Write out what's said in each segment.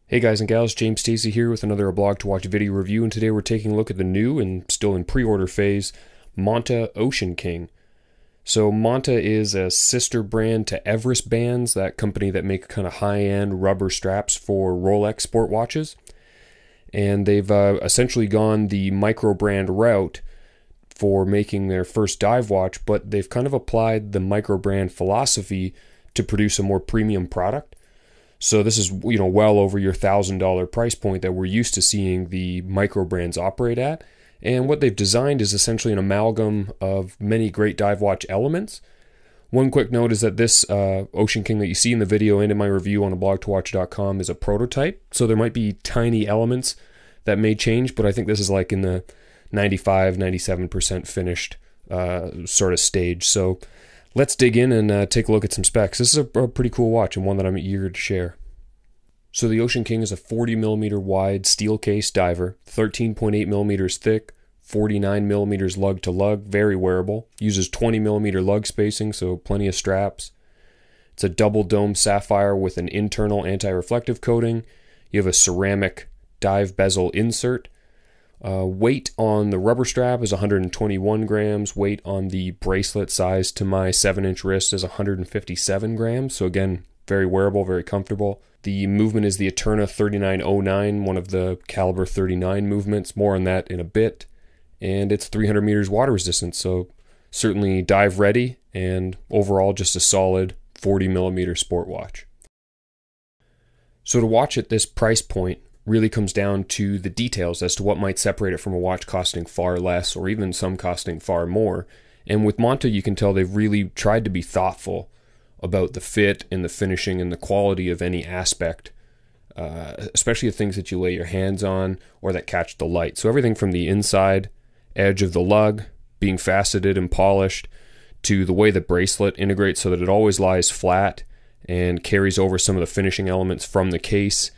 Hey guys and gals, James Stacey here with another aBlogtoWatch video review, and today we're taking a look at the new and still in pre-order phase Monta Oceanking. So Monta is a sister brand to Everest Bands, that company that make kind of high-end rubber straps for Rolex sport watches. And they've essentially gone the micro brand route for making their first dive watch, but they've kind of applied the micro brand philosophy to produce a more premium product. So this is, well over your $1,000 price point that we're used to seeing the micro brands operate at. And what they've designed is essentially an amalgam of many great dive watch elements. One quick note is that this Oceanking that you see in the video and in my review on aBlogtoWatch.com is a prototype. So there might be tiny elements that may change, but I think this is like in the 95-97% finished sort of stage. So let's dig in and take a look at some specs. This is a pretty cool watch and one that I'm eager to share. So the Oceanking is a 40mm wide steel case diver, 13.8mm thick, 49mm lug to lug, very wearable. Uses 20mm lug spacing, so plenty of straps. It's a double dome sapphire with an internal anti-reflective coating. You have a ceramic dive bezel insert. Weight on the rubber strap is 121 grams. Weight on the bracelet size to my 7-inch wrist is 157 grams. So again, very wearable, very comfortable. The movement is the Eterna 3909, one of the caliber 39 movements. More on that in a bit. And it's 300 meters water resistance, so certainly dive ready, and overall just a solid 40mm sport watch. So to watch at this price point really comes down to the details as to what might separate it from a watch costing far less or even some costing far more. And with Monta, you can tell they've really tried to be thoughtful about the fit and the finishing and the quality of any aspect, especially the things that you lay your hands on or that catch the light. So everything from the inside edge of the lug being faceted and polished to the way the bracelet integrates so that it always lies flat and carries over some of the finishing elements from the case.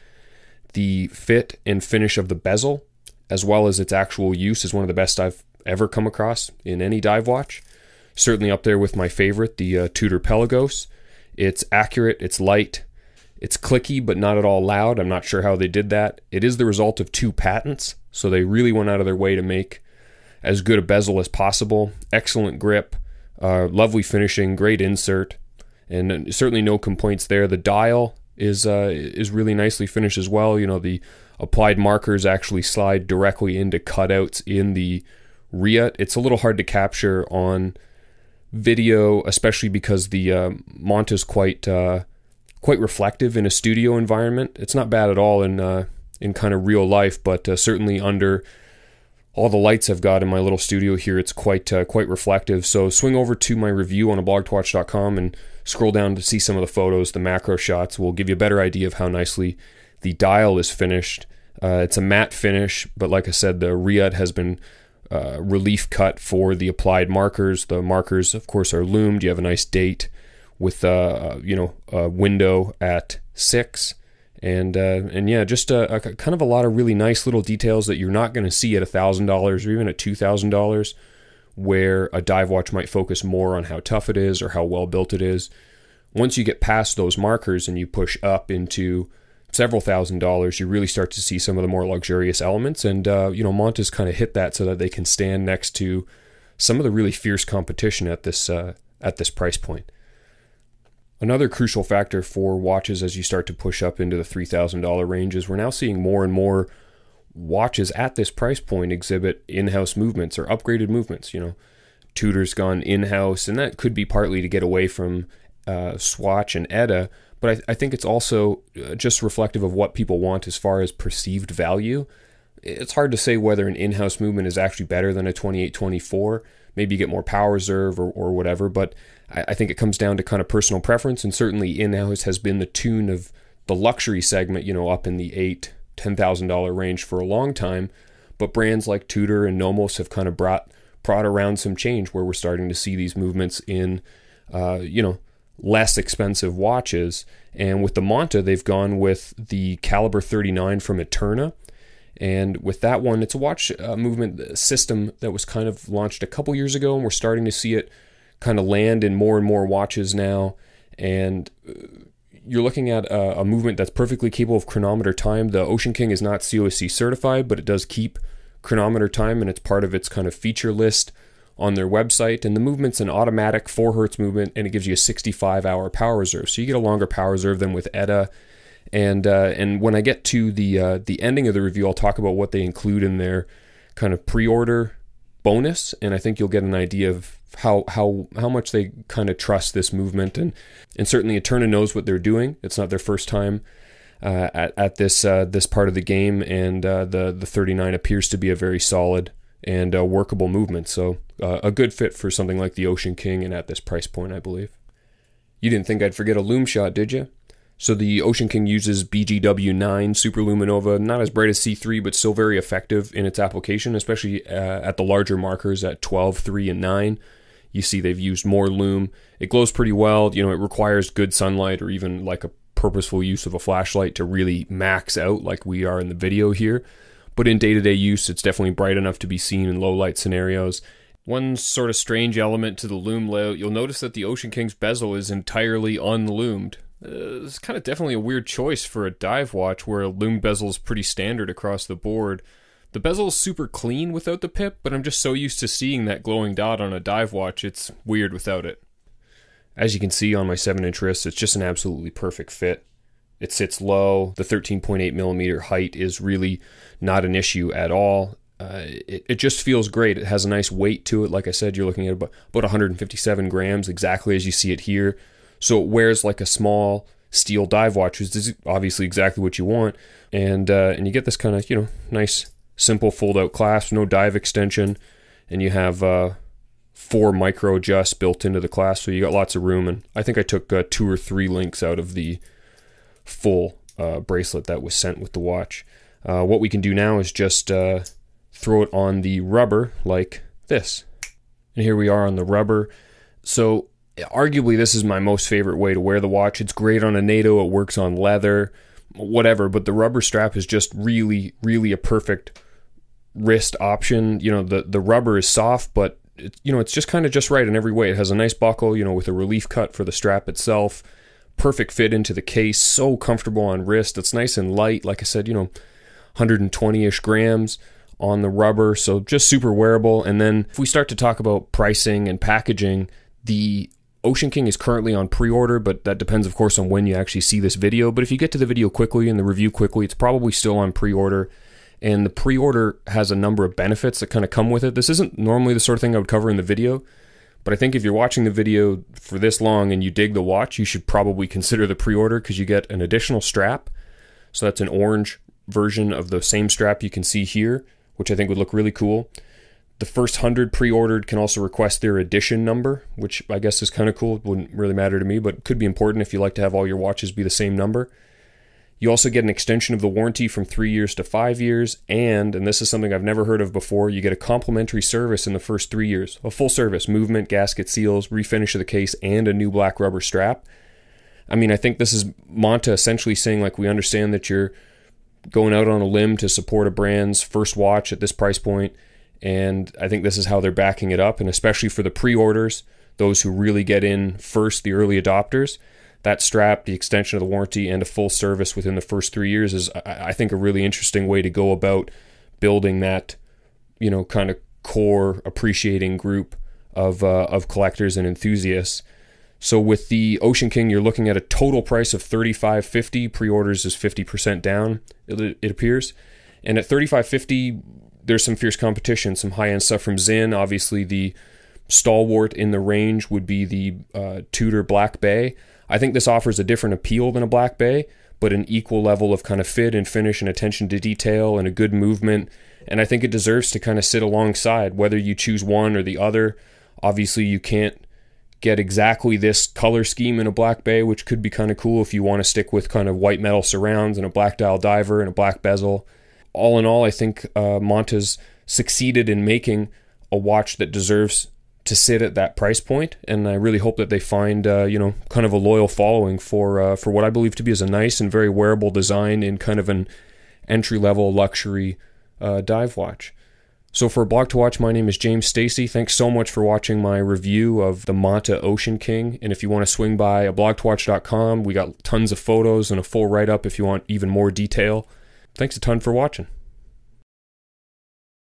The fit and finish of the bezel, as well as its actual use, is one of the best I've ever come across in any dive watch. Certainly up there with my favorite, the Tudor Pelagos. It's accurate, it's light, it's clicky, but not at all loud. I'm not sure how they did that. It is the result of 2 patents, so they really went out of their way to make as good a bezel as possible. Excellent grip, lovely finishing, great insert, and certainly no complaints there. The dial is really nicely finished as well. The applied markers actually slide directly into cutouts in the rheot. It's a little hard to capture on video, especially because the Monta is quite reflective in a studio environment. It's not bad at all in kind of real life, but certainly under all the lights I've got in my little studio here, it's quite reflective. So swing over to my review on aBlogtoWatch.com and scroll down to see some of the photos. The macro shots will give you a better idea of how nicely the dial is finished. It's a matte finish, but like I said, the rheot has been relief cut for the applied markers. The markers, of course, are loomed. You have a nice date with a window at 6. And yeah, just a kind of a lot of really nice little details that you're not going to see at $1,000 or even at $2,000, where a dive watch might focus more on how tough it is or how well built it is. Once you get past those markers and you push up into several $1,000s, you really start to see some of the more luxurious elements. And Monta's kind of hit that so that they can stand next to some of the really fierce competition at this price point. Another crucial factor for watches as you start to push up into the $3,000 range is we're now seeing more and more watches at this price point exhibit in-house movements or upgraded movements. Tudor's gone in-house, and that could be partly to get away from Swatch and Edda, but I think it's also just reflective of what people want as far as perceived value. It's hard to say whether an in-house movement is actually better than a 28-24. Maybe you get more power reserve or whatever, but I think it comes down to kind of personal preference, and certainly in-house has been the tune of the luxury segment, up in the $8,000-$10,000 range for a long time. But brands like Tudor and Nomos have kind of brought around some change, where we're starting to see these movements in, less expensive watches. And with the Monta, they've gone with the caliber 39 from Eterna. And with that one, it's a watch movement system that was kind of launched a couple years ago, and we're starting to see it kind of land in more and more watches now. And you're looking at a movement that's perfectly capable of chronometer time. The Ocean King is not COSC certified, but it does keep chronometer time, and it's part of its kind of feature list on their website. And the movement's an automatic 4 hertz movement, and it gives you a 65-hour power reserve. So you get a longer power reserve than with ETA. And when I get to the ending of the review, I'll talk about what they include in their kind of pre-order bonus, and I think you'll get an idea of how much they kind of trust this movement. And certainly Eterna knows what they're doing. It's not their first time at this part of the game, and the 39 appears to be a very solid and workable movement. So a good fit for something like the Ocean King, and at this price point, I believe. You didn't think I'd forget a loom shot, did you? So the Ocean King uses BGW9 Super Luminova, not as bright as C3, but still very effective in its application, especially at the larger markers at 12, 3, and 9. You see they've used more loom. It glows pretty well. You know, it requires good sunlight or even like a purposeful use of a flashlight to really max out like we are in the video here. But in day-to-day use, it's definitely bright enough to be seen in low-light scenarios. One sort of strange element to the loom layout, you'll notice that the Ocean King's bezel is entirely unloomed. It's kind of definitely a weird choice for a dive watch where a loom bezel is pretty standard across the board. The bezel is super clean without the pip, but I'm just so used to seeing that glowing dot on a dive watch, it's weird without it. As you can see on my 7-inch wrist, it's just an absolutely perfect fit. It sits low. The 13.8 millimeter height is really not an issue at all. It just feels great. It has a nice weight to it. Like I said, you're looking at about 157 grams, exactly as you see it here. So it wears like a small steel dive watch, which is obviously exactly what you want. And you get this kind of, nice, simple fold-out clasp, no dive extension. And you have 4 micro adjusts built into the clasp, so you got lots of room. And I think I took 2 or 3 links out of the full bracelet that was sent with the watch. What we can do now is just throw it on the rubber like this. And here we are on the rubber. So arguably this is my most favorite way to wear the watch. It's great on a NATO, it works on leather, whatever, but the rubber strap is just really, really a perfect wrist option. The rubber is soft, but it's just kind of just right in every way. It has a nice buckle, with a relief cut for the strap itself. Perfect fit into the case, so comfortable on wrist. It's nice and light, like I said, 120-ish grams on the rubber, so just super wearable. And then if we start to talk about pricing and packaging, the Ocean King is currently on pre-order, but that depends, of course, on when you actually see this video. But if you get to the video quickly and the review quickly, it's probably still on pre-order. And the pre-order has a number of benefits that kind of come with it. This isn't normally the sort of thing I would cover in the video, but I think if you're watching the video for this long and you dig the watch, you should probably consider the pre-order, because you get an additional strap. So that's an orange version of the same strap you can see here, which I think would look really cool. The first 100 pre-ordered can also request their edition number, which I guess is kind of cool. It wouldn't really matter to me, but could be important if you like to have all your watches be the same number. You also get an extension of the warranty from 3 years to 5 years, and this is something I've never heard of before, you get a complimentary service in the first 3 years. A full service, movement, gasket seals, refinish of the case, and a new black rubber strap. I mean, I think this is Monta essentially saying, like, we understand that you're going out on a limb to support a brand's first watch at this price point, and I think this is how they're backing it up. And especially for the pre-orders, those who really get in first, the early adopters, that strap, the extension of the warranty, and a full service within the first 3 years is, I think, a really interesting way to go about building that, kind of core appreciating group of collectors and enthusiasts. So with the Ocean King, you're looking at a total price of $35.50. Pre-orders is 50% down, it appears. And at $35.50, there's some fierce competition, some high-end stuff from Zinn. Obviously, the stalwart in the range would be the Tudor Black Bay. I think this offers a different appeal than a Black Bay, but an equal level of kind of fit and finish and attention to detail and a good movement. And I think it deserves to kind of sit alongside, whether you choose one or the other. Obviously, you can't get exactly this color scheme in a Black Bay, which could be kind of cool if you want to stick with kind of white metal surrounds and a black dial diver and a black bezel. All in all, I think Monta's succeeded in making a watch that deserves to sit at that price point, and I really hope that they find kind of a loyal following for what I believe to be as a nice and very wearable design in kind of an entry-level luxury dive watch. So for aBlogtoWatch, my name is James Stacey. Thanks so much for watching my review of the Monta Oceanking. And if you want to swing by aBlogtoWatch.com, we got tons of photos and a full write-up if you want even more detail. Thanks a ton for watching.